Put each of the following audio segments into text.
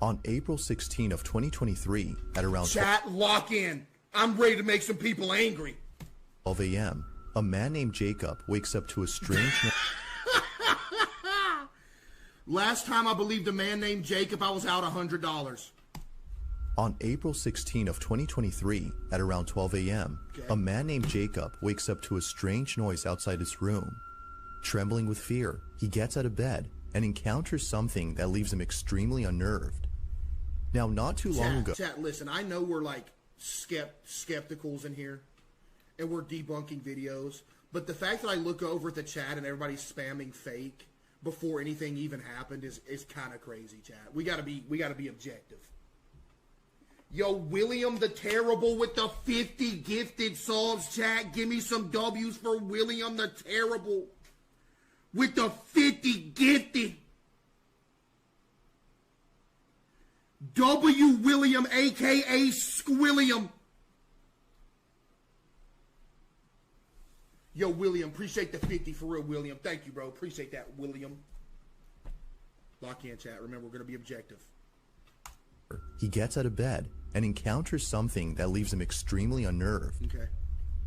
On April 16 of 2023 at around Chat, lock in. I'm ready to make some people angry. 12 a.m., a man named Jacob wakes up to a strange... Last time I believed a man named Jacob, I was out $100. On April 16 of 2023 at around 12 a.m., a man named Jacob wakes up to a strange noise outside his room. Trembling with fear, he gets out of bed and encounters something that leaves him extremely unnerved. Now, not too long ago... Chat, listen, I know we're like skepticals in here, and we're debunking videos, but the fact that I look over at the chat and everybody's spamming fake before anything even happened is kind of crazy, chat. We gotta be objective. Yo, William the Terrible with the 50 gifted subs, chat. Give me some W's for William the Terrible with the 50 gifted. W. William, a.k.a. Squilliam. Yo, William, appreciate the 50 for real, William. Thank you, bro. Appreciate that, William. Lock in, chat. Remember, we're going to be objective. He gets out of bed and encounters something that leaves him extremely unnerved. Okay.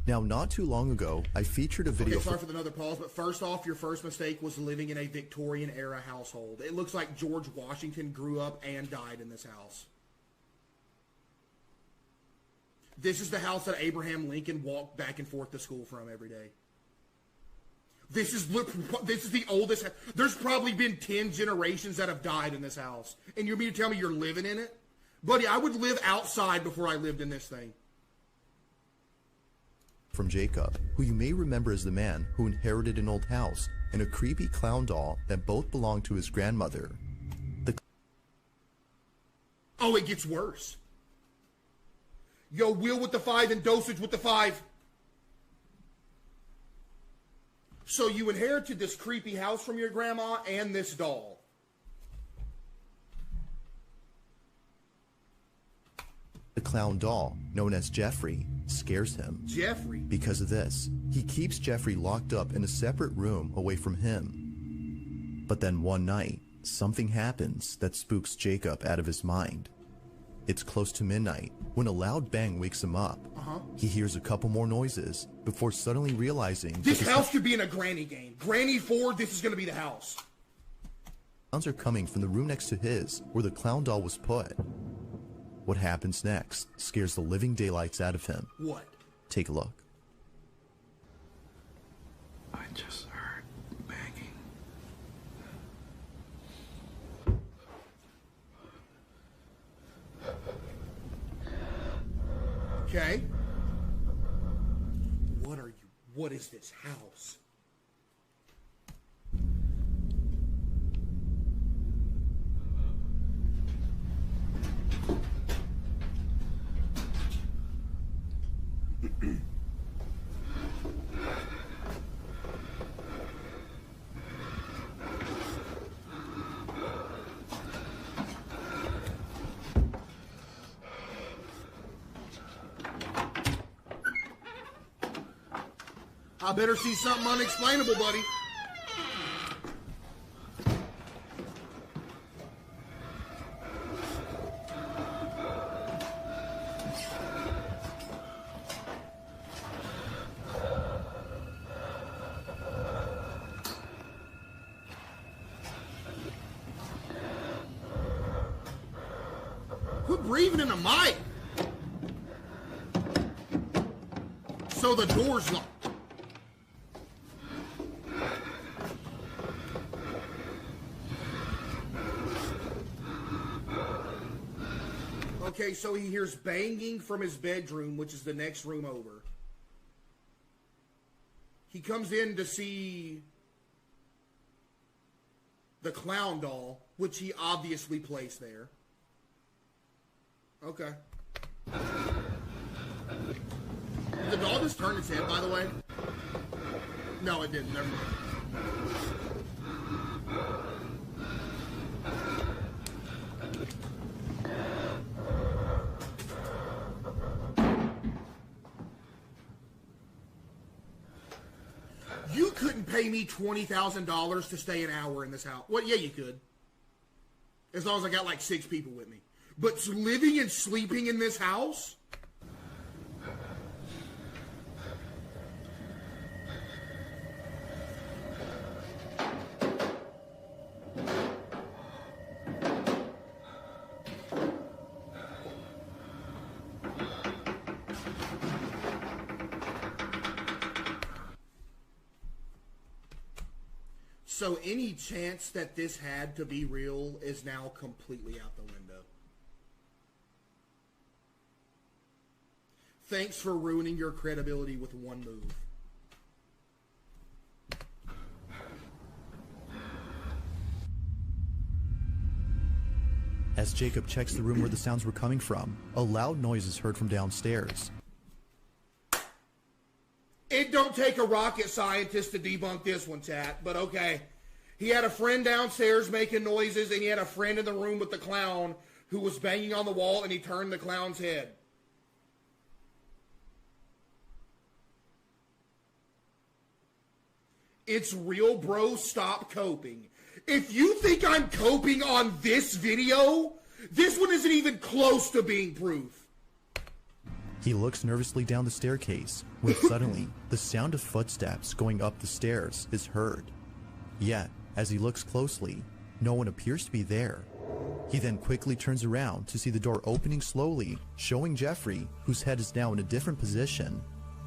Now, not too long ago, I featured a video... Okay, sorry for another pause, but first off, your first mistake was living in a Victorian-era household. It looks like George Washington grew up and died in this house. This is the house that Abraham Lincoln walked back and forth to school from every day. This is the oldest... There's probably been 10 generations that have died in this house. And you mean to tell me you're living in it? Buddy, I would live outside before I lived in this thing. From Jacob, who you may remember as the man who inherited an old house and a creepy clown doll that both belonged to his grandmother. Oh, it gets worse. Yo, Will with the 5 and Dosage with the 5. So you inherited this creepy house from your grandma and this doll. The clown doll, known as Jeffrey, scares him. Jeffrey? Because of this, he keeps Jeffrey locked up in a separate room away from him. But then one night, something happens that spooks Jacob out of his mind. It's close to midnight when a loud bang wakes him up. He hears a couple more noises before suddenly realizing... This house could be in a Granny game. Granny 4, this is going to be the house. Sounds are coming from the room next to his, where the clown doll was put. What happens next scares the living daylights out of him. What? Take a look. I just heard banging. Okay. What is this house? I better see something unexplainable, buddy. Quit breathing in the mic. So the door's locked. Okay, so he hears banging from his bedroom, which is the next room over. He comes in to see the clown doll, which he obviously placed there. Okay. Did the doll just turn its head, by the way? No, it didn't. Never mind. You couldn't pay me $20,000 to stay an hour in this house. Well, yeah, you could. As long as I got like 6 people with me. But living and sleeping in this house? So any chance that this had to be real is now completely out the window. Thanks for ruining your credibility with one move. As Jacob checks the room where the sounds were coming from, a loud noise is heard from downstairs. It don't take a rocket scientist to debunk this one, chat, but okay. He had a friend downstairs making noises, and he had a friend in the room with the clown who was banging on the wall, and he turned the clown's head. It's real, bro. Stop coping. If you think I'm coping on this video, this one isn't even close to being proof. He looks nervously down the staircase, when suddenly, the sound of footsteps going up the stairs is heard. Yet, as he looks closely, no one appears to be there. He then quickly turns around to see the door opening slowly, showing Jeffrey, whose head is now in a different position.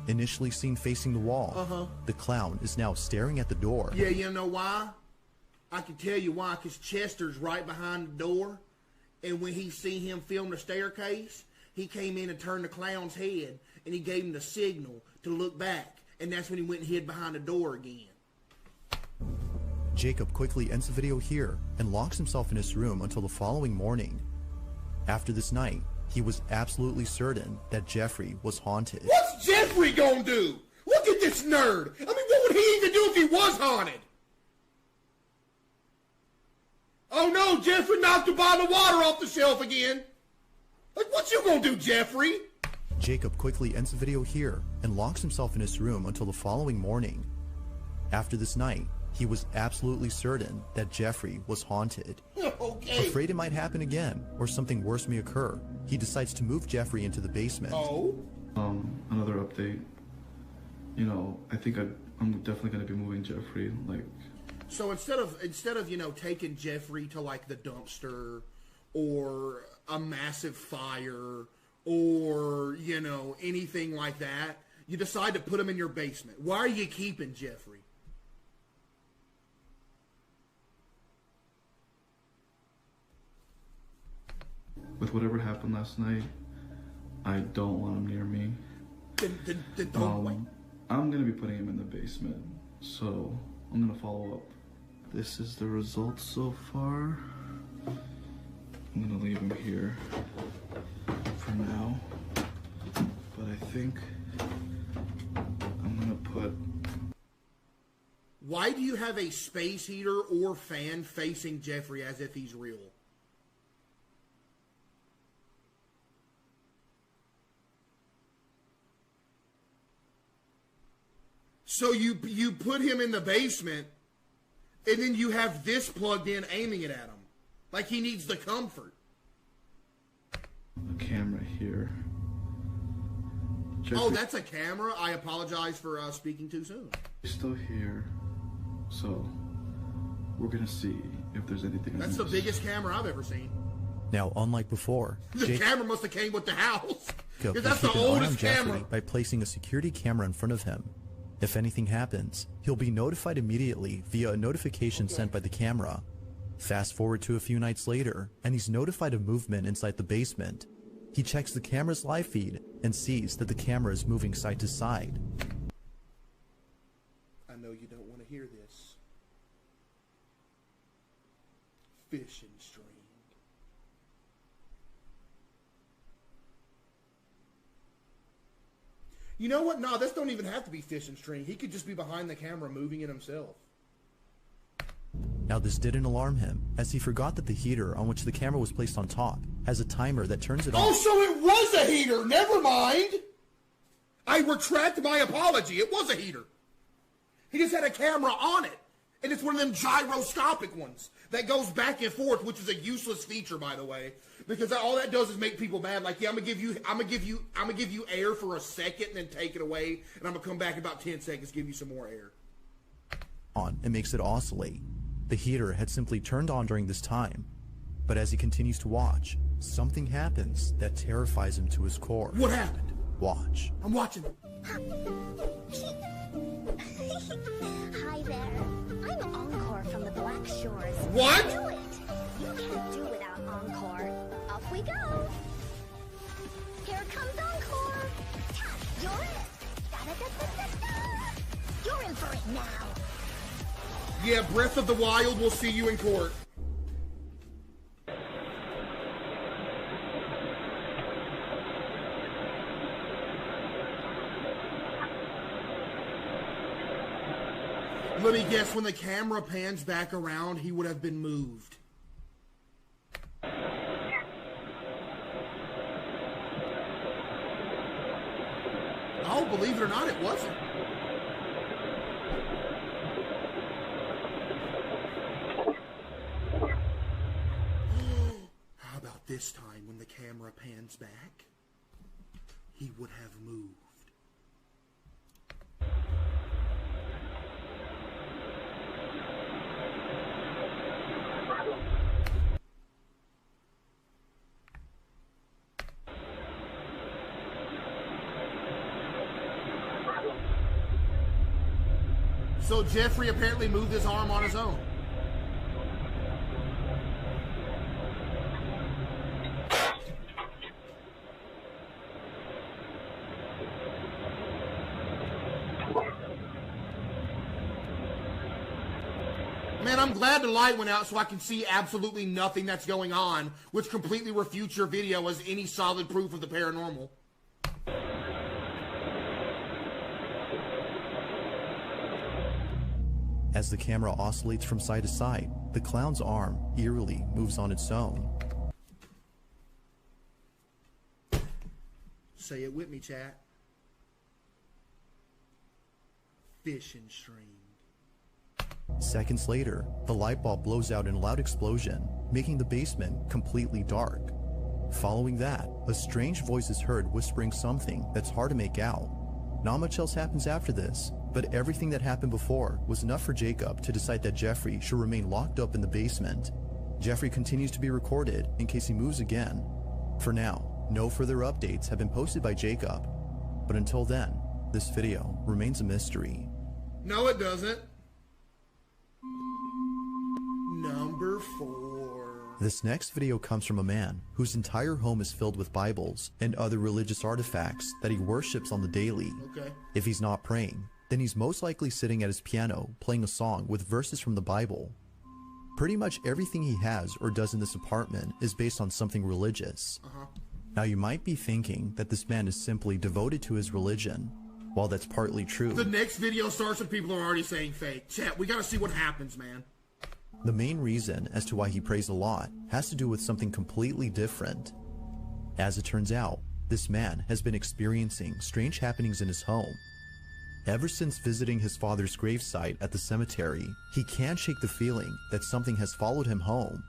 Initially seen facing the wall, the clown is now staring at the door. Yeah, you know why? I can tell you why, because Chester's right behind the door, and when he seen him film the staircase, he came in and turned the clown's head, and he gave him the signal to look back, and that's when he went and hid behind the door again. Jacob quickly ends the video here and locks himself in his room until the following morning. After this night, he was absolutely certain that Jeffrey was haunted. What's Jeffrey gonna do? Look at this nerd! I mean, what would he even do if he was haunted? Oh no, Jeffrey knocked a bottle of water off the shelf again! Like, what you gonna do, Jeffrey? Jacob quickly ends the video here and locks himself in his room until the following morning. After this night, he was absolutely certain that Jeffrey was haunted. Okay. Afraid it might happen again, or something worse may occur, he decides to move Jeffrey into the basement. Oh? Another update. You know, I think I'm definitely going to be moving Jeffrey, like... So instead of, you know, taking Jeffrey to, like, the dumpster, or a massive fire, or, you know, anything like that, you decide to put him in your basement. Why are you keeping Jeffrey? With whatever happened last night, I don't want him near me. Then don't wait. I'm going to be putting him in the basement, so I'm going to follow up. This is the results so far. I'm going to leave him here for now, but I think I'm going to put... Why do you have a space heater or fan facing Jeffrey as if he's real? So you put him in the basement, and then you have this plugged in aiming it at him. Like he needs the comfort. A camera here. Oh, that's a camera? I apologize for speaking too soon. He's still here, so we're going to see if there's anything. That's the biggest camera I've ever seen. Now, unlike before, the camera must have came with the house. Jacob Because that's the oldest camera. By placing a security camera in front of him. If anything happens, he'll be notified immediately via a notification sent by the camera. Fast forward to a few nights later, and he's notified of movement inside the basement. He checks the camera's live feed and sees that the camera is moving side to side. I know you don't want to hear this. Fishing string. You know what? No, this don't even have to be fishing string. He could just be behind the camera moving it himself. Now this didn't alarm him, as he forgot that the heater on which the camera was placed on top has a timer that turns it on. Oh, so it was a heater! Never mind! I retract my apology. It was a heater. He just had a camera on it. And it's one of them gyroscopic ones that goes back and forth, which is a useless feature, by the way, because all that does is make people mad. Like, yeah, I'm gonna give you air for a second and then take it away, and I'm gonna come back in about 10 seconds, give you some more air. On and makes it oscillate. The heater had simply turned on during this time, but as he continues to watch, something happens that terrifies him to his core. What happened? Watch. I'm watching. Hi there. I'm Encore from the Black Shores. What? Do it. You can't do without Encore. Off we go. Here comes Encore. You're it. Da-da-da-da-da-da. You're in for it now. Yeah, Breath of the Wild will see you in court. Let me guess, when the camera pans back around, he would have been moved. Oh, believe it or not, it wasn't. How about this time when the camera pans back? He would have moved. So Jeffrey apparently moved his arm on his own. Man, I'm glad the light went out so I can see absolutely nothing that's going on, which completely refutes your video as any solid proof of the paranormal. As the camera oscillates from side to side, the clown's arm eerily moves on its own. Say it with me, chat. Fishing stream. Seconds later, the light bulb blows out in a loud explosion, making the basement completely dark. Following that, a strange voice is heard whispering something that's hard to make out. Not much else happens after this, but everything that happened before was enough for Jacob to decide that Jeffrey should remain locked up in the basement. Jeffrey continues to be recorded in case he moves again. For now, no further updates have been posted by Jacob, but until then, this video remains a mystery. No, it doesn't. Number 4. This next video comes from a man whose entire home is filled with Bibles and other religious artifacts that he worships on the daily. Okay. If he's not praying, then he's most likely sitting at his piano playing a song with verses from the Bible. Pretty much everything he has or does in this apartment is based on something religious. Now you might be thinking that this man is simply devoted to his religion. While that's partly true, The next video starts and people are already saying fake. Chat, we gotta see what happens, man. the main reason as to why he prays a lot has to do with something completely different. As it turns out, this man has been experiencing strange happenings in his home. Ever since visiting his father's gravesite at the cemetery, he can't shake the feeling that something has followed him home.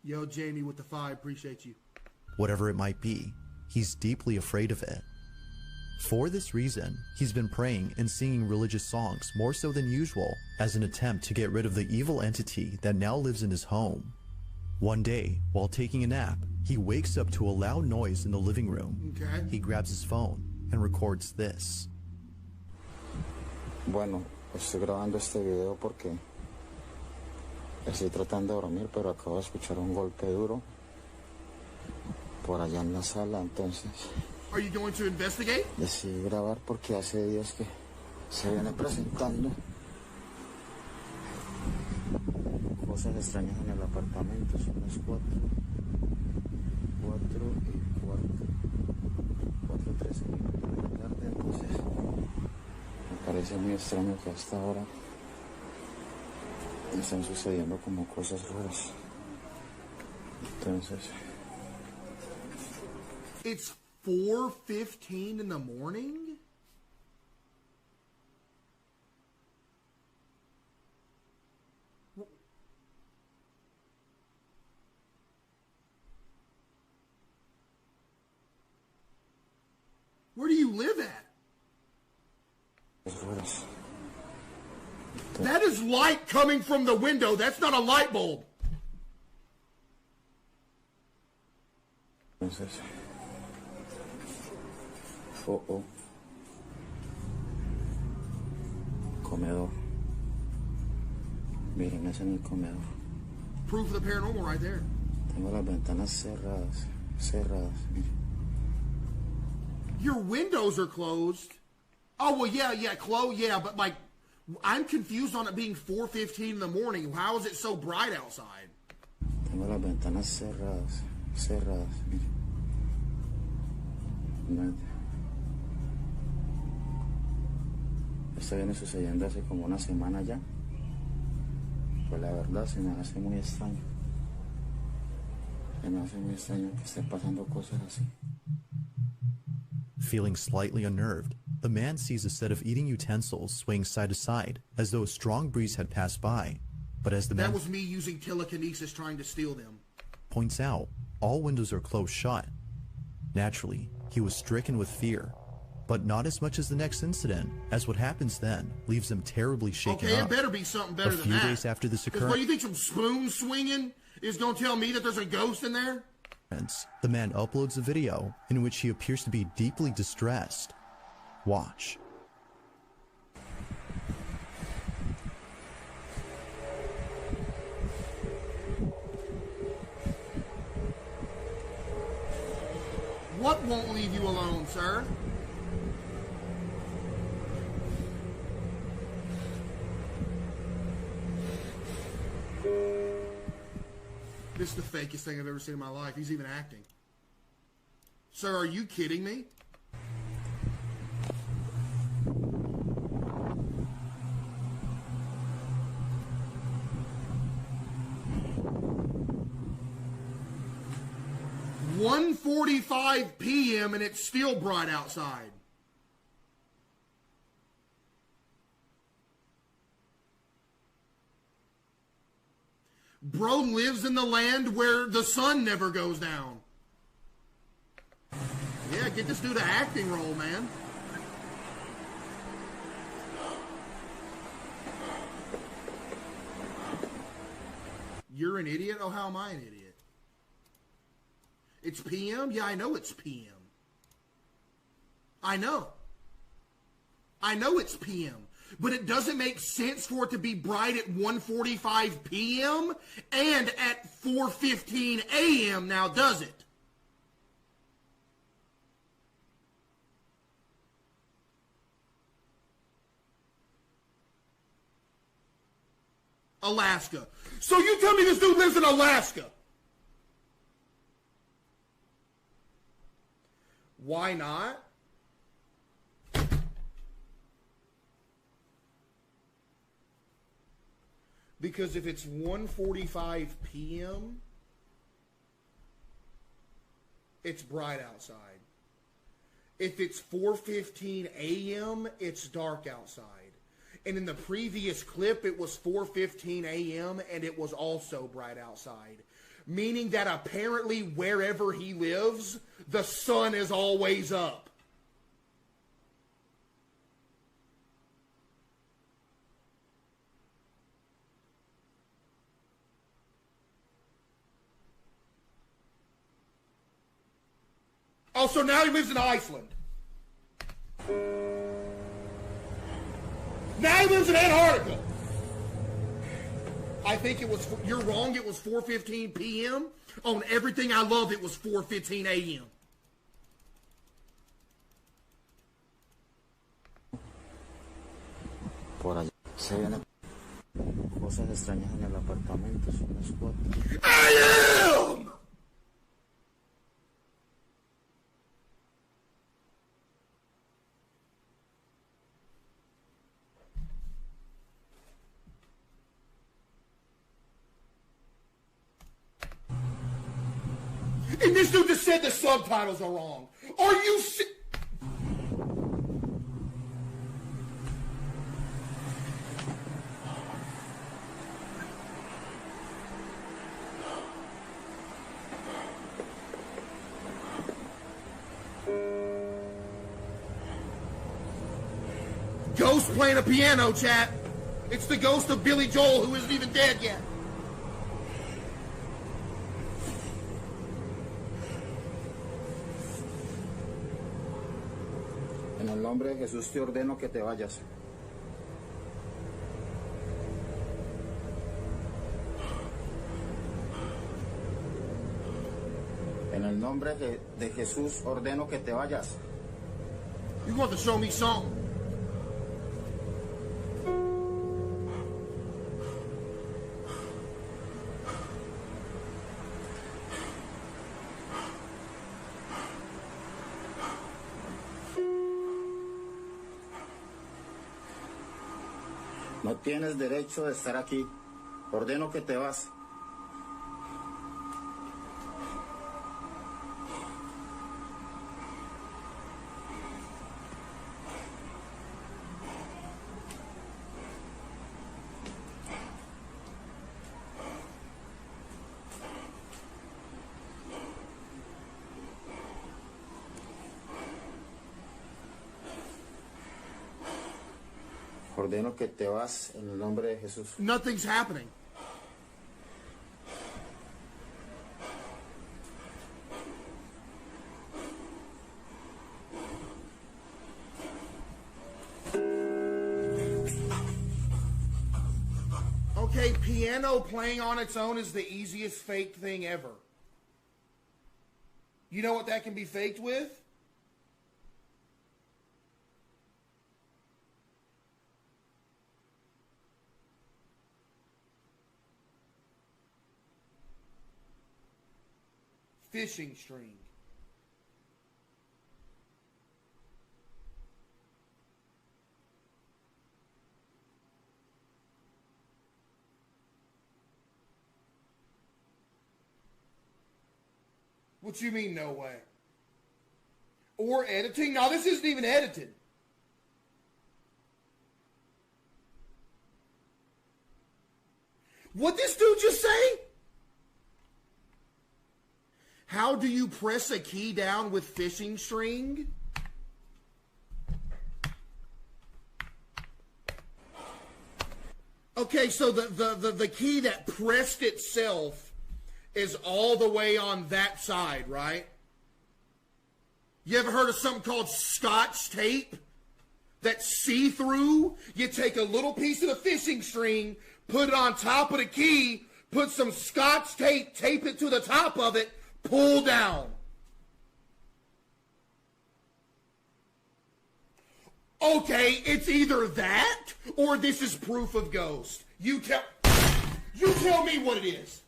Yo, Jamie with the 5, appreciate you. Whatever it might be, he's deeply afraid of it. For this reason, he's been praying and singing religious songs more so than usual as an attempt to get rid of the evil entity that now lives in his home. One day, while taking a nap, he wakes up to a loud noise in the living room. Okay. He grabs his phone and records this. Bueno, estoy grabando este video porque estoy tratando de dormir, pero acabo de escuchar un golpe duro por allá en la sala, entonces Are you going to investigate? decidí grabar porque hace días que se viene presentando cosas extrañas en el apartamento. Son las 4 y cuarto, 4:13 minutos de la tarde, entonces me parece muy extraño que hasta ahora están sucediendo como cosas raras. Entonces, It's 4:15 in the morning? Where do you live at? cosas raras. That is light coming from the window. That's not a light bulb. Entonces, oh, comedor. Miren, ese es mi comedor. Proof of the paranormal right there. Tengo las ventanas cerradas. Miren. Your windows are closed. Oh, well, yeah, yeah, but like, I'm confused on it being 4:15 in the morning. How is it so bright outside? Tengo las ventanas cerradas, miren. Esto viene sucediendo hace como una semana ya. Pues la verdad se me hace muy extraño. Se me hace muy extraño que estén pasando cosas así. Feeling slightly unnerved, the man sees a set of eating utensils swaying side to side as though a strong breeze had passed by. But as the That man was me using telekinesis trying to steal them. points out, all windows are closed shut. Naturally, he was stricken with fear, but not as much as the next incident, as what happens then leaves him terribly shaken Okay, up. it better be something better A than few that. days after this 'Cause occurrence, what, do you think some spoon swinging is going to tell me that there's a ghost in there? the man uploads a video in which he appears to be deeply distressed. Watch. What won't leave you alone, sir? This is the fakest thing I've ever seen in my life. He's even acting. Sir, are you kidding me? "1:45 p.m. and it's still bright outside." Bro lives in the land where the sun never goes down. Yeah, get this dude an acting role, man. You're an idiot? Oh, how am I an idiot? It's PM? Yeah, I know it's PM. I know it's PM. But it doesn't make sense for it to be bright at 1:45 p.m. and at 4:15 a.m. now, does it? Alaska. So you tell me this dude lives in Alaska? Why not? Because if it's 1:45 p.m., it's bright outside. If it's 4:15 a.m., it's dark outside. And in the previous clip, it was 4:15 a.m. and it was also bright outside. Meaning that apparently wherever he lives, the sun is always up. Oh, so now he lives in Iceland. Now he lives in Antarctica. I think it was, you're wrong, it was 4:15 p.m. On everything I love, it was 4:15 a.m. Por allá se ven cosas extrañas en el apartamento, son las 4. I am! And this dude just said the subtitles are wrong. Are you Ghost playing a piano, chat. It's the ghost of Billy Joel, who isn't even dead yet. En el nombre de Jesús te ordeno que te vayas. En el nombre de Jesús ordeno que te vayas. You want to show me something? No tienes derecho de estar aquí. Ordeno que te vas. Ordeno que te vas en el nombre de Jesús. Nothing's happening. Okay, piano playing on its own is the easiest faked thing ever. You know what that can be faked with? Fishing string. What you mean, no way? Or editing? No, this isn't even edited. What this dude just say? How do you press a key down with fishing string? Okay, so the key that pressed itself is all the way on that side, right? You ever heard of something called Scotch tape? That's see-through? You take a little piece of the fishing string, put it on top of the key, put some Scotch tape, tape it to the top of it, pull down. Okay, it's either that or this is proof of ghost. You tell me what it is.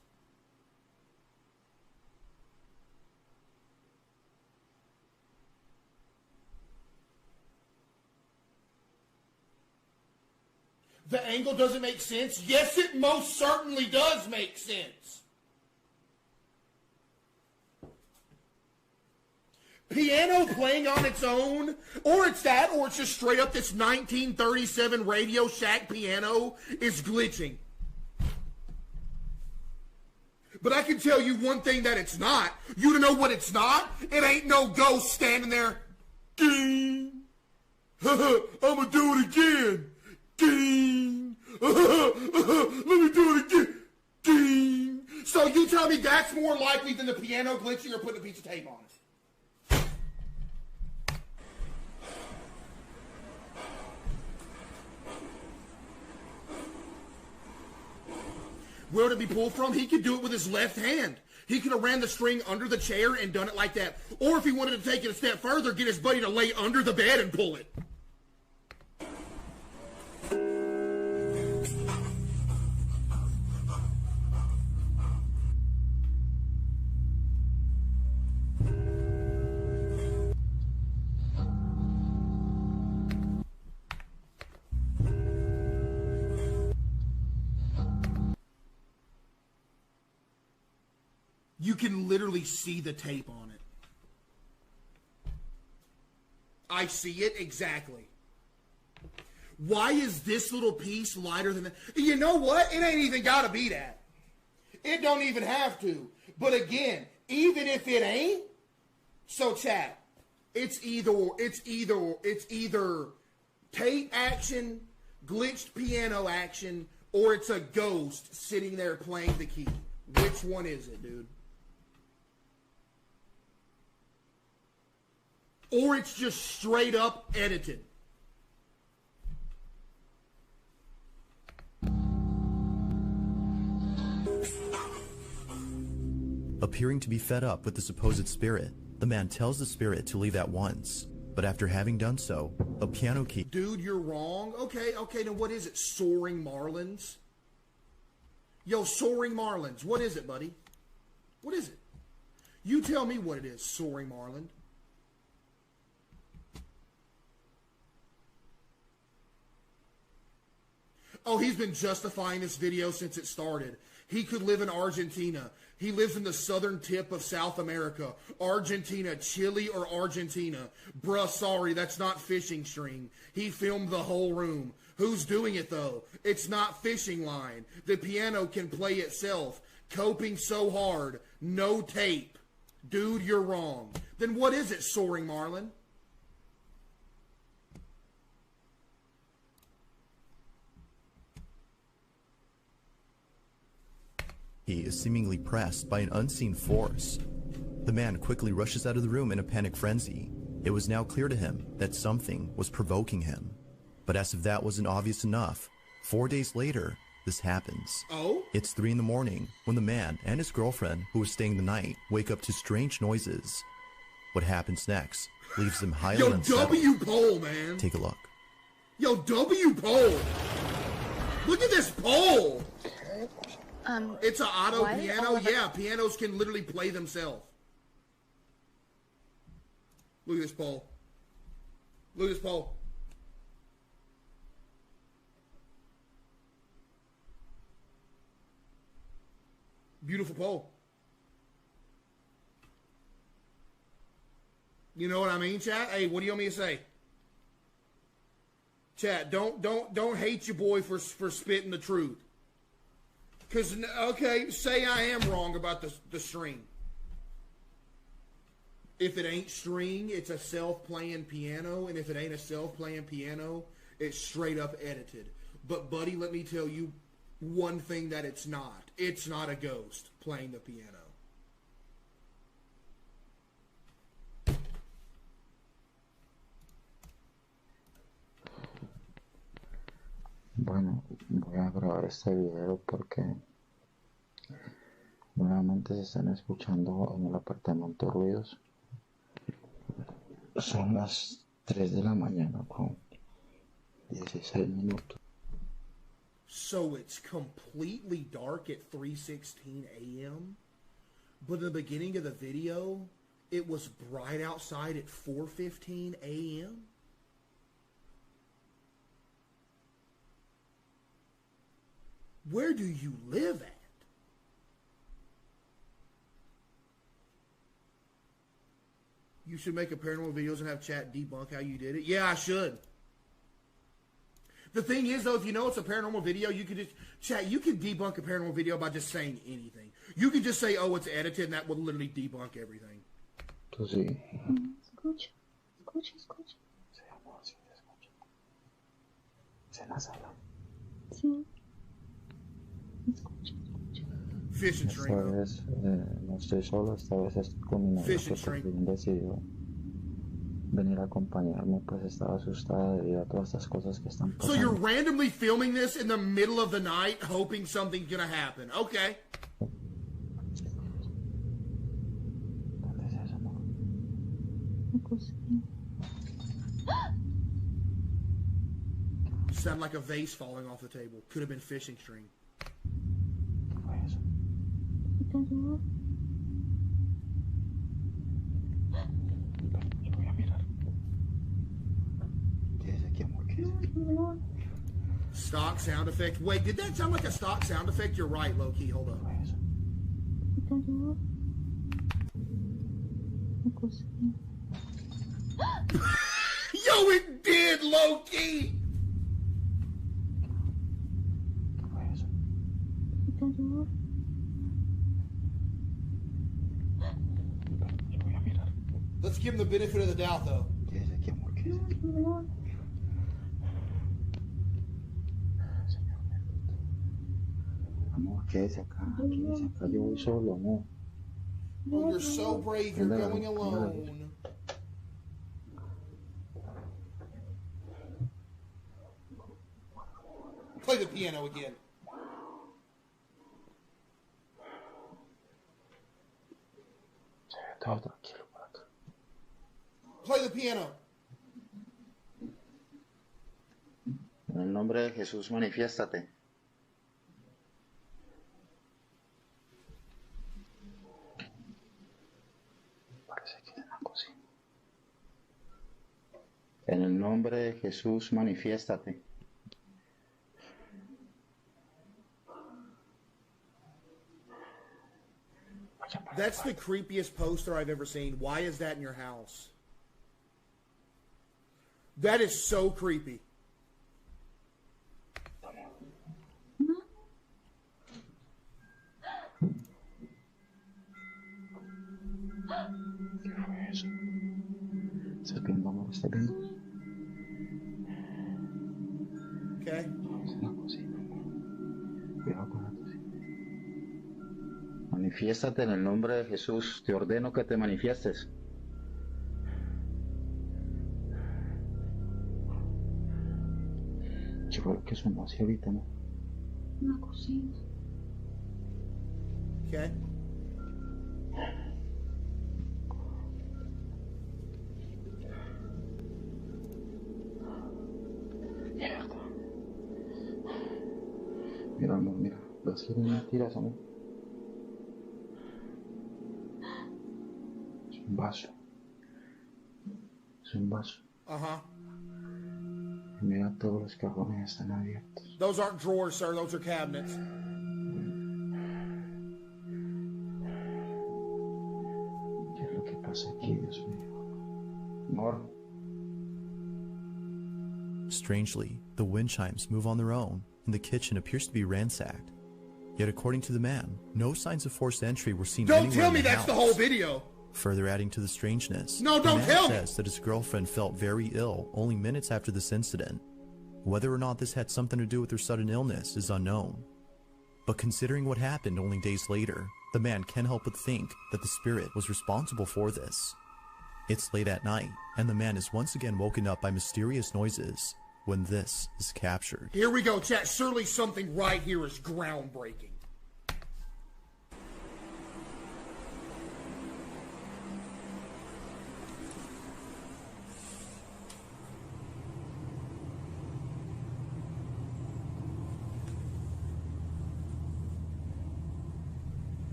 The angle doesn't make sense? Yes, it most certainly does make sense. Piano playing on its own, or it's that, or it's just straight up this 1937 Radio Shack piano is glitching. But I can tell you one thing that it's not. You to know what it's not? It ain't no ghost standing there. Ding. I'ma do it again. Ding. Let me do it again. Ding. So you tell me that's more likely than the piano glitching or putting a piece of tape on it? Where would it be pulled from? He could do it with his left hand. He could have ran the string under the chair and done it like that. Or if he wanted to take it a step further, get his buddy to lay under the bed and pull it. You can literally see the tape on it. I see it exactly. Why is this little piece lighter than that? You know what? It ain't even got to be that. It don't even have to. But again, even if it ain't, so chat, it's either tape action, glitched piano action, or it's a ghost sitting there playing the key. Which one is it, dude? Or it's just straight up edited. Appearing to be fed up with the supposed spirit, the man tells the spirit to leave at once. But after having done so, a piano key... Dude, you're wrong. Okay, then what is it? Soaring Marlins? Yo, Soaring Marlins. What is it, buddy? What is it? You tell me what it is, Soaring Marlin. Oh, he's been justifying this video since it started. He could live in Argentina. He lives in the southern tip of South America. Argentina, Chile, or Argentina. Bruh, sorry, that's not fishing string. He filmed the whole room. Who's doing it, though? It's not fishing line. The piano can play itself. Coping so hard. No tape. Dude, you're wrong. Then what is it, Soaring Marlin? He is seemingly pressed by an unseen force. The man quickly rushes out of the room in a panic frenzy. It was now clear to him that something was provoking him. But as if that wasn't obvious enough, 4 days later, this happens. Oh? It's 3 in the morning when the man and his girlfriend, who was staying the night, wake up to strange noises. What happens next leaves them highly unsettled. Yo, W-pole, man. Take a look. Yo, W-pole. Look at this pole. It's an auto piano. Yeah, pianos can literally play themselves. Look at this pole. Look at this pole. Beautiful pole. You know what I mean, chat? Hey, what do you want me to say? Chat, don't hate your boy for spitting the truth. Because, okay, say I am wrong about the string. If it ain't string, it's a self-playing piano. And if it ain't a self-playing piano, it's straight up edited. But, buddy, let me tell you one thing that it's not. It's not a ghost playing the piano. Bueno, voy a grabar este video porque nuevamente se están escuchando en el apartamento ruidos. Son las 3 de la mañana con 16 minutos. So it's completely dark at 3:16 a.m. But in the beginning of the video, it was bright outside at 4:15 a.m. Where do you live at? You should make a paranormal videos and have chat debunk how you did it. Yeah, I should. The thing is, though, if you know it's a paranormal video, you can just chat. You can debunk a paranormal video by just saying anything. You can just say, "Oh, it's edited," and that will literally debunk everything. Tú sí. Escucha. Se llamó así, se escucha. Se la sala. Sí. Fish and Esta string. vez no estoy solo, esta vez estoy con mi novia Fish and que por string. fin decidió venir a acompañarme, pues estaba asustada debido a todas estas cosas que están So you're pasando. randomly filming this in the middle of the night, hoping something's gonna happen. Okay. ¿Dónde es eso, amor? La cocina. Sound like a vase falling off the table. Could have been fishing string. ¿Qué fue eso? ¿Te ayudo? Yo voy a mirar. ¿Qué es aquí, amor? ¿Qué es aquí? Stock sound effect. Wait, did that sound like a stock sound effect? You're right, low key. Hold ¿Qué up. fue eso? ¿Te ayudo? cocina. Yo, it did, low-key! Interior. Yo voy a mirar. Let's give him the benefit of the doubt, though. Quédese aquí, amor, quédese aquí. No. Señor bendito. Amor, quédese acá, quédese acá. Yo voy solo, amor. Oh, you're so brave, you're going alone. Play the piano again. Se ve todo tranquilo por acá. Play the piano. En el nombre de Jesús, manifiéstate. Parece que en la cocina. En el nombre de Jesús, manifiéstate. That's the creepiest poster I've ever seen. Why is that in your house? That is so creepy. ¿Qué fue eso? ¿Estás viendo, amor? ¿Estás viendo? Okay? Vamos en la cocina, amor. Cuidado con la cocina. Manifiéstate en el nombre de Jesús. Te ordeno que te manifiestes. ¿Qué fue lo que sonó así ahorita, amor? La cocina. Okay? Mierda. Mira, amor, mira. Las quieren mentiras, amor. Es un vaso. Es un vaso. Uh-huh. Y mira, todos los cajones están abiertos. Those aren't drawers, sir. Those are cabinets. ¿Qué es lo que pasa aquí, Dios mío? Amor. Strangely, the wind chimes move on their own, and the kitchen appears to be ransacked. Yet according to the man, no signs of forced entry were seen Don't anywhere tell in me the that's the house. whole video. Further adding to the strangeness, No, the don't man tell me. says that his girlfriend felt very ill only minutes after this incident. Whether or not this had something to do with her sudden illness is unknown. But considering what happened only days later, the man can't help but think that the spirit was responsible for this. It's late at night, and the man is once again woken up by mysterious noises when this is captured. Here we go, chat. Surely something right here is groundbreaking.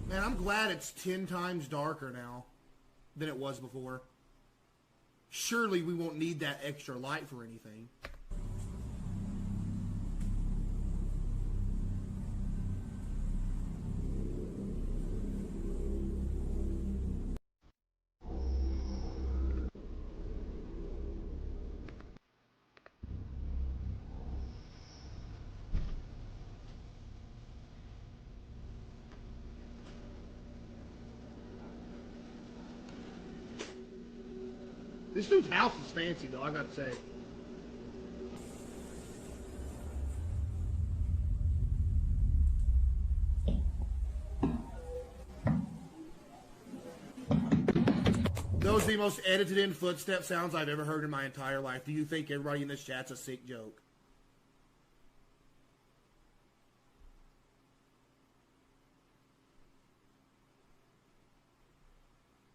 Man, I'm glad it's 10 times darker now than it was before. Surely we won't need that extra light for anything. This dude's house is fancy, though, I gotta say. Those are the most edited in footstep sounds I've ever heard in my entire life. Do you think everybody in this chat's a sick joke?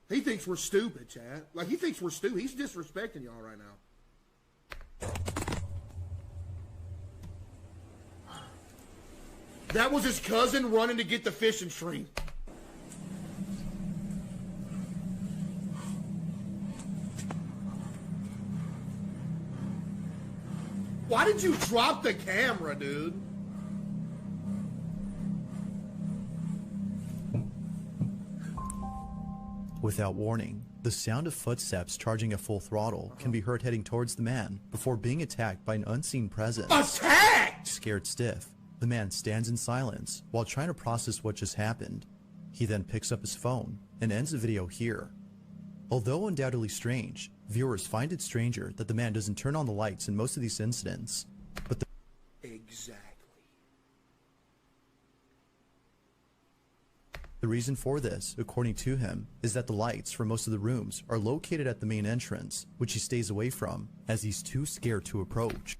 He thinks we're stupid, chat. Like, he thinks we're stupid. He's disrespecting y'all right now. That was his cousin running to get the fishing stream. Why did you drop the camera, dude? Without warning, the sound of footsteps charging at full throttle can be heard heading towards the man before being attacked by an unseen presence. Attacked! Scared stiff, the man stands in silence while trying to process what just happened. He then picks up his phone and ends the video here. Although undoubtedly strange, viewers find it stranger that the man doesn't turn on the lights in most of these incidents, but Exactly. the reason for this, according to him, is that the lights for most of the rooms are located at the main entrance, which he stays away from, as he's too scared to approach.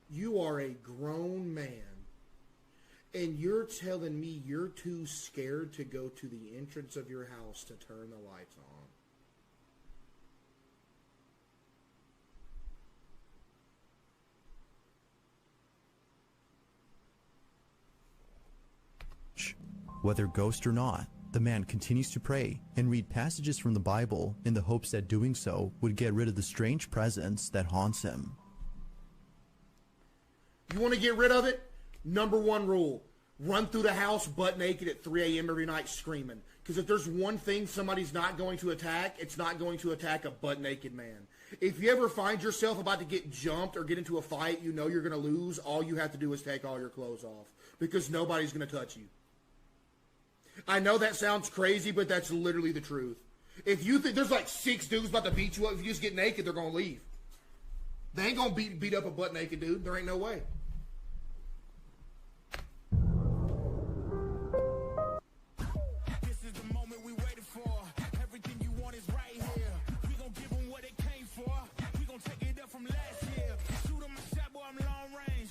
You are a grown man, and you're telling me you're too scared to go to the entrance of your house to turn the lights on. Whether ghost or not, the man continues to pray and read passages from the Bible in the hopes that doing so would get rid of the strange presence that haunts him. You want to get rid of it? Number one rule. Run through the house butt naked at 3 a.m. every night screaming. Because if there's one thing somebody's not going to attack, it's not going to attack a butt naked man. If you ever find yourself about to get jumped or get into a fight, you know you're going to lose, all you have to do is take all your clothes off. Because nobody's going to touch you. I know that sounds crazy, but that's literally the truth. If you think there's like 6 dudes about to beat you up, if you just get naked, they're going to leave. They ain't going to beat up a butt naked dude. There ain't no way. This is the moment we waited for. Everything you want is right here. We gon' give them what they came for. We gon' take it up from last year. Shoot them a shot, boy, I'm long range.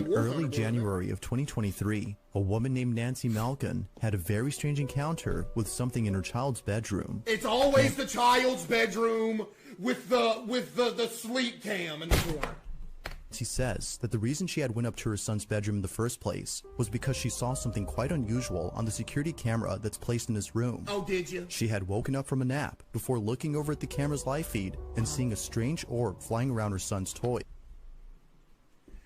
In early January of 2023, a woman named Nancy Malkin had a very strange encounter with something in her child's bedroom. It's always the child's bedroom with the sleep cam in the corner. She says that the reason she had went up to her son's bedroom in the first place was because she saw something quite unusual on the security camera that's placed in his room. Oh, did you? She had woken up from a nap before looking over at the camera's live feed and seeing a strange orb flying around her son's toy.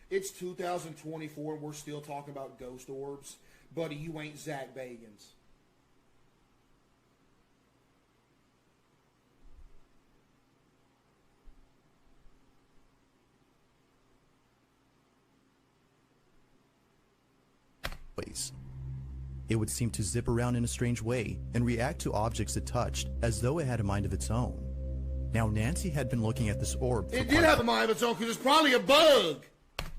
It's 2024 and we're still talking about ghost orbs. Buddy, you ain't Zach Bagans. It would seem to zip around in a strange way and react to objects it touched as though it had a mind of its own. Now, Nancy had been looking at this orb for It did have a mind of its own because it's probably a bug.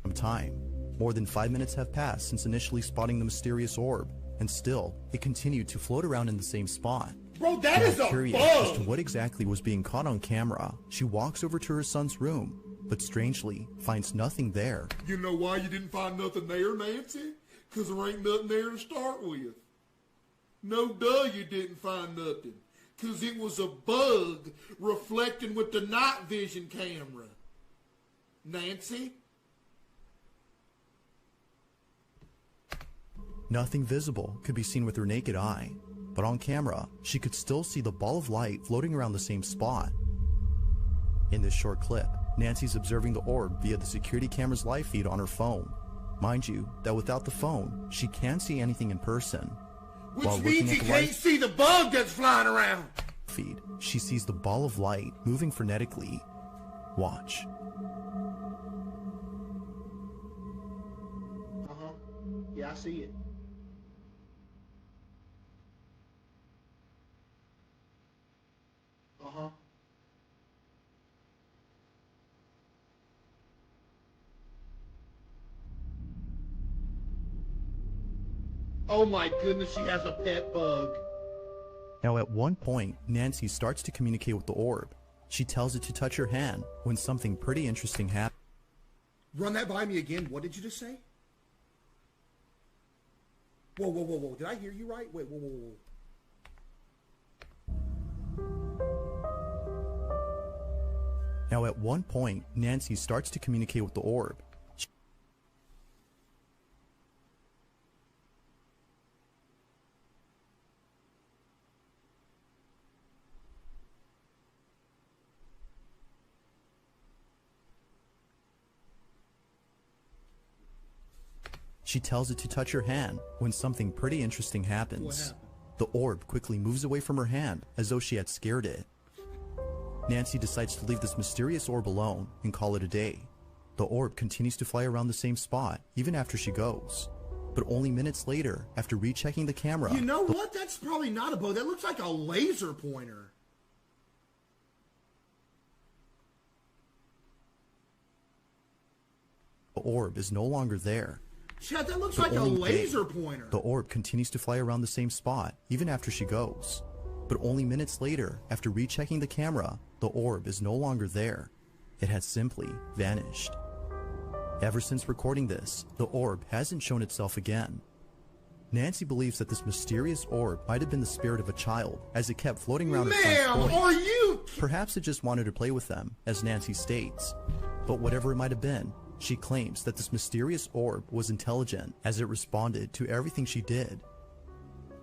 some time. More than 5 minutes have passed since initially spotting the mysterious orb, and still, it continued to float around in the same spot. Bro, that Now, is a curious as to bug. what exactly was being caught on camera, she walks over to her son's room, but strangely finds nothing there. You know why you didn't find nothing there, Nancy? Because there ain't nothing there to start with. No duh, you didn't find nothing. Because it was a bug reflecting with the night vision camera. Nancy? Nothing visible could be seen with her naked eye, but on camera, she could still see the ball of light floating around the same spot. In this short clip, Nancy's observing the orb via the security camera's live feed on her phone. Mind you, that without the phone, she can't see anything in person. Which While means looking you at the can't live see the bug that's flying around. feed, she sees the ball of light moving frenetically. Watch. Uh-huh. Yeah, I see it. Uh-huh. Oh my goodness, she has a pet bug. Now at one point, Nancy starts to communicate with the orb. She tells it to touch her hand when something pretty interesting happens. Run that by me again. What did you just say? Whoa, whoa, whoa, whoa. Did I hear you right? Wait, whoa, whoa, whoa. Now at one point, Nancy starts to communicate with the orb. She tells it to touch her hand when something pretty interesting happens. What happened? The orb quickly moves away from her hand as though she had scared it. Nancy decides to leave this mysterious orb alone and call it a day. The orb continues to fly around the same spot even after she goes. But only minutes later, after rechecking the camera... You know what? That's probably not a bow. That looks like a laser pointer. The orb is no longer there. Chad, that looks But like a only laser day, pointer. The orb continues to fly around the same spot even after she goes. But only minutes later, after rechecking the camera, the orb is no longer there. It has simply vanished. Ever since recording this, the orb hasn't shown itself again. Nancy believes that this mysterious orb might have been the spirit of a child, as it kept floating around her son's Ma'am, are you... Perhaps it just wanted to play with them, as Nancy states. But whatever it might have been, she claims that this mysterious orb was intelligent as it responded to everything she did.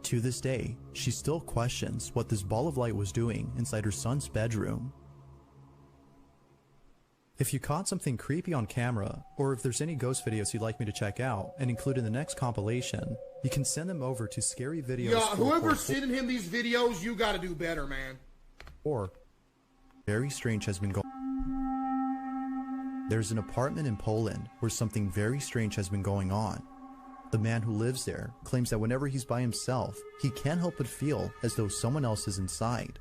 To this day, she still questions what this ball of light was doing inside her son's bedroom. If you caught something creepy on camera, or if there's any ghost videos you'd like me to check out and include in the next compilation, you can send them over to Scary Videos. Yeah, whoever's sending him these videos, you gotta do better, man. Or very strange has been going. There's an apartment in Poland where something very strange has been going on. The man who lives there claims that whenever he's by himself, he can't help but feel as though someone else is inside.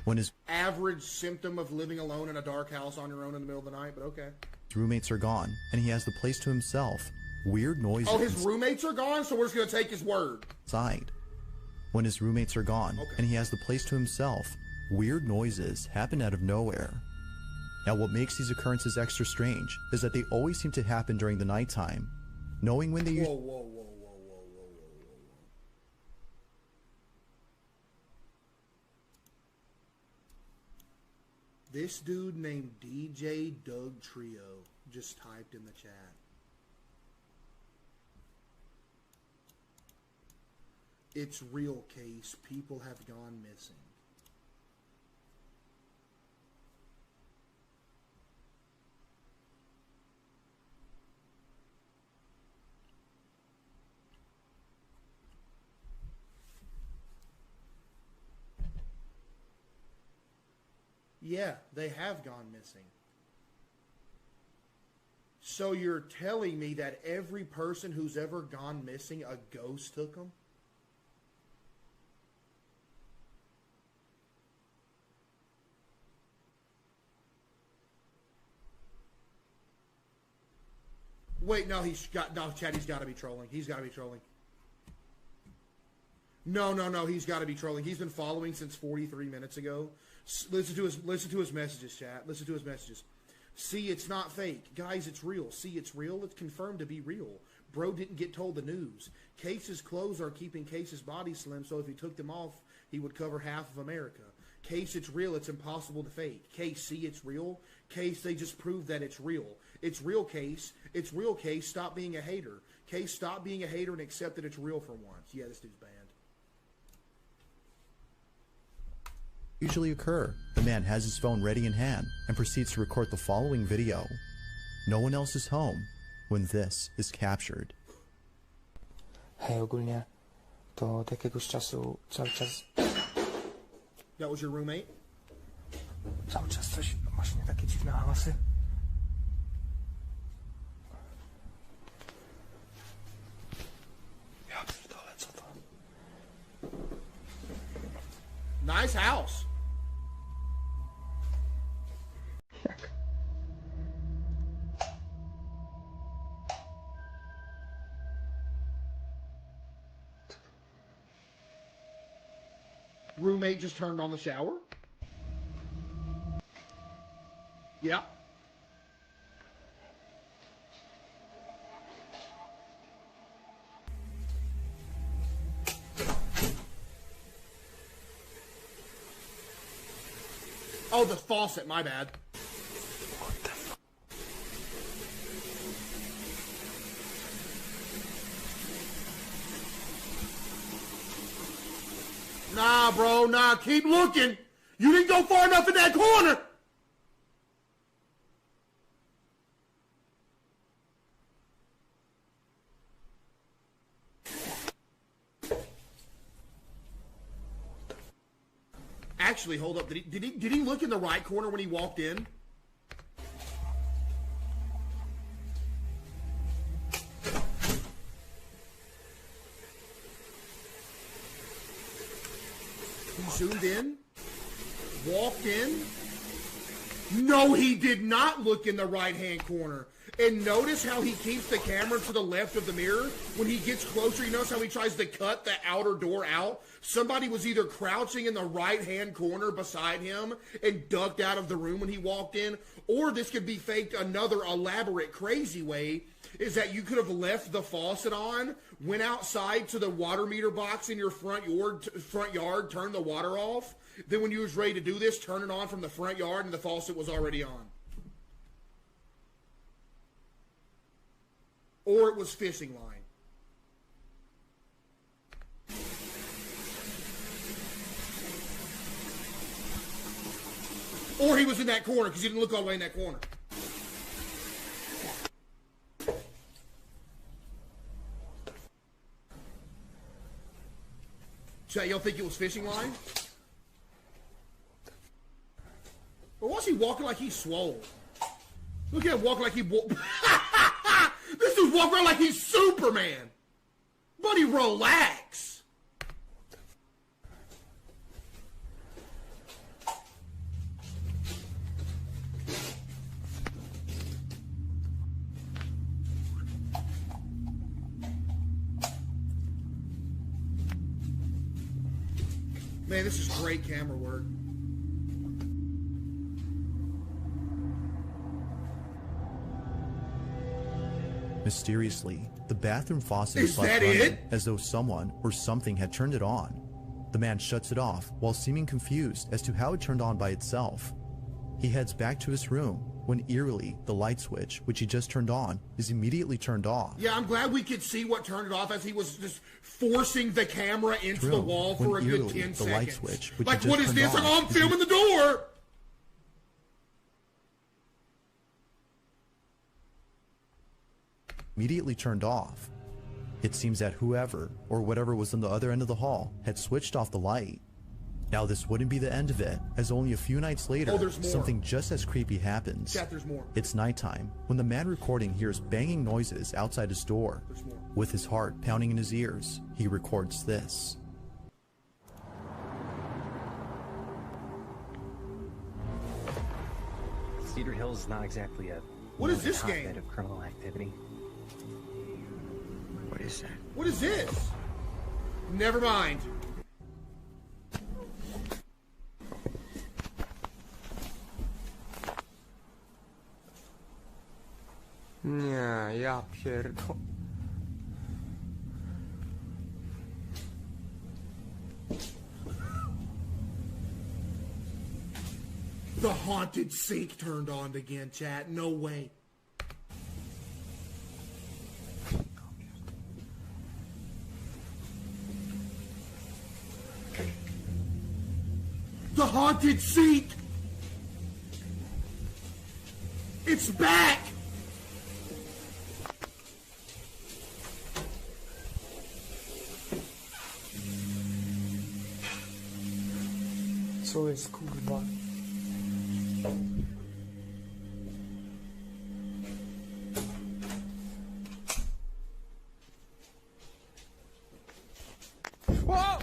When his Average symptom of living alone in a dark house on your own in the middle of the night, but okay. roommates are gone and he has the place to himself, weird noises. Oh, his roommates are gone, so we're just gonna take his word. Inside. When his roommates are gone and he has the place to himself, weird noises happen out of nowhere. Now what makes these occurrences extra strange is that they always seem to happen during the nighttime. Knowing when they Whoa, whoa, whoa, whoa, whoa, whoa, whoa, whoa. This dude named DJ Doug Trio just typed in the chat. It's real, Case. People have gone missing. Yeah, they have gone missing. So you're telling me that every person who's ever gone missing, a ghost took them? Wait, no, Chad, he's got to be trolling. He's got to be trolling. No, he's got to be trolling. He's been following since 43 minutes ago. Listen to his messages, chat. Listen to his messages. See, it's not fake. Guys, it's real. See, it's real. It's confirmed to be real. Bro didn't get told the news. Case's clothes are keeping Case's body slim, so if he took them off, he would cover half of America. Case, it's real. It's impossible to fake. Case, see, it's real. Case, they just proved that it's real. It's real, Case. It's real, Case. Stop being a hater. Case, stop being a hater and accept that it's real for once. Yeah, this dude's banned. usually occur. The man has his phone ready in hand and proceeds to record the following video. No one else is home when this is captured. Hej, ogólnie to od jakiegoś czasu cały czas... That was your roommate? Cały czas coś, właśnie takie dziwne hałasy. Ja pierdolę, co to? Nice house. Jak? Roommate just turned on the shower? Yeah. Oh, the faucet, my bad. What the fuck? Nah, bro, nah, keep looking. You didn't go far enough in that corner. Actually, hold up. Did he look in the right corner when he walked in? He zoomed in, walked in. No, he did not look in the right-hand corner. And notice how he keeps the camera to the left of the mirror. When he gets closer, you notice how he tries to cut the outer door out? Somebody was either crouching in the right-hand corner beside him and ducked out of the room when he walked in, or this could be faked another elaborate, crazy way, is that you could have left the faucet on, went outside to the water meter box in your front yard, turned the water off, then when you was ready to do this, turn it on from the front yard and the faucet was already on. Or it was fishing line. Or he was in that corner because he didn't look all the way in that corner. Chat, y'all think it was fishing line? Or was he walking like he's swole? Look at him walking like he... This dude's walking around like he's Superman. Buddy, relax. Man, this is great camera work. Mysteriously, the bathroom faucet is left running as though someone or something had turned it on. The man shuts it off while seeming confused as to how it turned on by itself. He heads back to his room when eerily the light switch, which he just turned on, is immediately turned off. Yeah, I'm glad we could see what turned it off as he was just forcing the camera into the wall for a good 10 seconds. Light switch, which like, what is this? Like, oh, I'm filming the door! Immediately turned off. It seems that whoever or whatever was on the other end of the hall had switched off the light. Now this wouldn't be the end of it, as only a few nights later, something just as creepy happens. Chat, there's more. It's nighttime when the man recording hears banging noises outside his door. With his heart pounding in his ears, he records this. Cedar Hills is not exactly a what is this game? Of criminal activity. What is that? What is this? Never mind. Nie, ja pierdol... The haunted sink turned on again, chat. No way. The haunted sink! It's back! Co jest, kurwa? Whoa!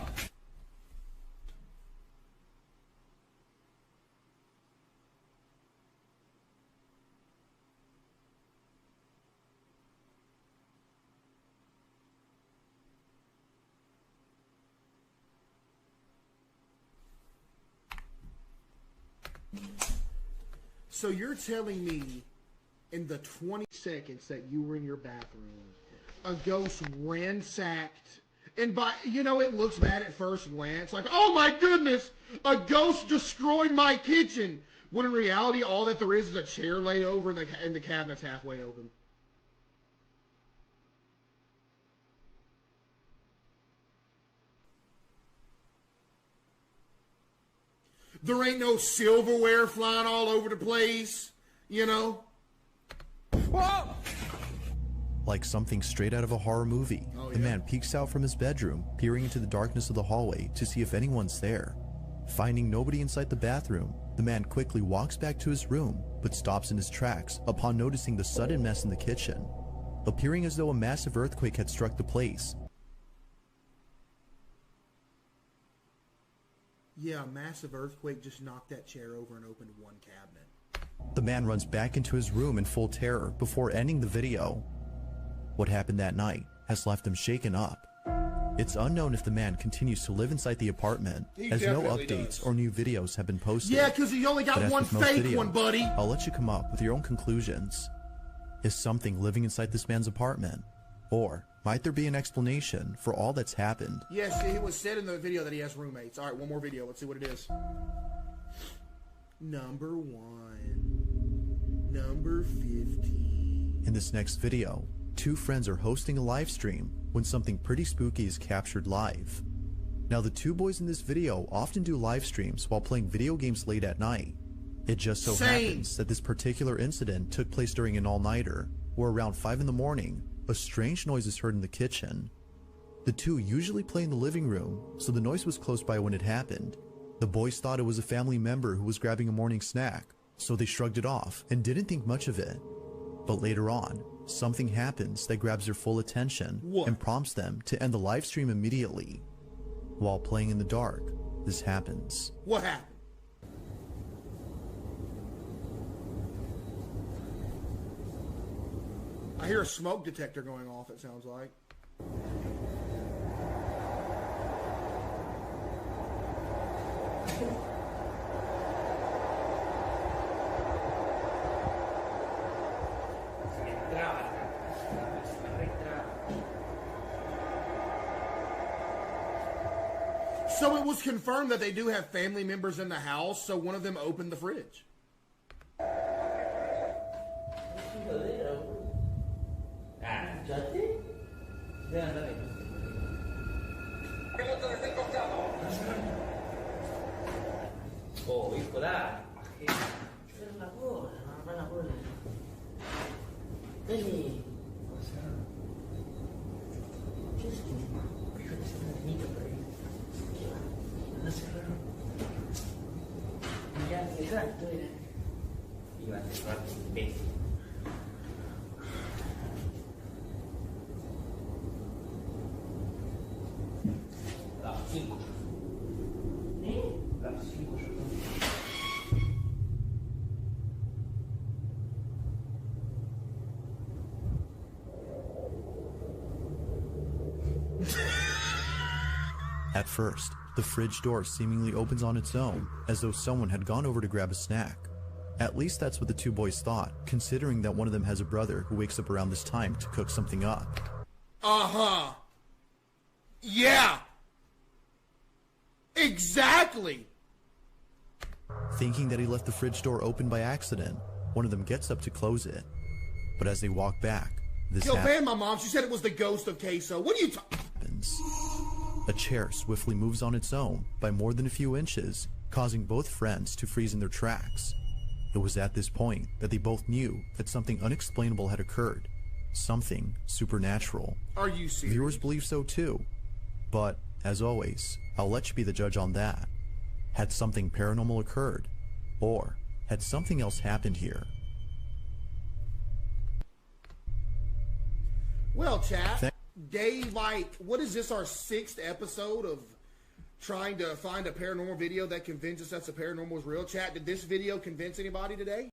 So you're telling me in the 20 seconds that you were in your bathroom, a ghost ransacked, and by, you know, it looks bad at first glance, like, oh my goodness, a ghost destroyed my kitchen, when in reality all that there is a chair laid over and the cabinet's halfway open. There ain't no silverware flying all over the place, you know? Whoa! Like something straight out of a horror movie, the man peeks out from his bedroom, peering into the darkness of the hallway to see if anyone's there. Finding nobody inside the bathroom, the man quickly walks back to his room, but stops in his tracks upon noticing the sudden mess in the kitchen, appearing as though a massive earthquake had struck the place. Yeah, a massive earthquake just knocked that chair over and opened one cabinet. The man runs back into his room in full terror before ending the video. What happened that night has left him shaken up. It's unknown if the man continues to live inside the apartment, as no updates or new videos have been posted. Yeah, because he only got one fake one, buddy. I'll let you come up with your own conclusions. Is something living inside this man's apartment? Or might there be an explanation for all that's happened? Yes, it was said in the video that he has roommates. All right, one more video. Let's see what it is. Number 1. Number 50. In this next video, two friends are hosting a live stream when something pretty spooky is captured live. Now, the two boys in this video often do live streams while playing video games late at night. It just so happens that this particular incident took place during an all-nighter, where around 5 in the morning, a strange noise is heard in the kitchen. The two usually play in the living room, so the noise was close by when it happened. The boys thought it was a family member who was grabbing a morning snack, so they shrugged it off and didn't think much of it. But later on, something happens that grabs their full attention and prompts them to end the live stream immediately. While playing in the dark, this happens. What happened? I hear a smoke detector going off, it sounds like. So it was confirmed that they do have family members in the house, so one of them opened the fridge. At first, the fridge door seemingly opens on its own, as though someone had gone over to grab a snack. At least that's what the two boys thought, considering that one of them has a brother who wakes up around this time to cook something up. Uh-huh. Yeah. Exactly. Thinking that he left the fridge door open by accident, one of them gets up to close it. But as they walk back, this ban my mom. She said it was the ghost of CaseOh. What are you talking? A chair swiftly moves on its own by more than a few inches, causing both friends to freeze in their tracks. It was at this point that they both knew that something unexplainable had occurred. Something supernatural. Are you serious? Viewers believe so too. But, as always, I'll let you be the judge on that. Had something paranormal occurred? Or had something else happened here? Well, chat, what is this, our 6th episode of trying to find a paranormal video that convinces us that paranormal is real? Chat, did this video convince anybody today?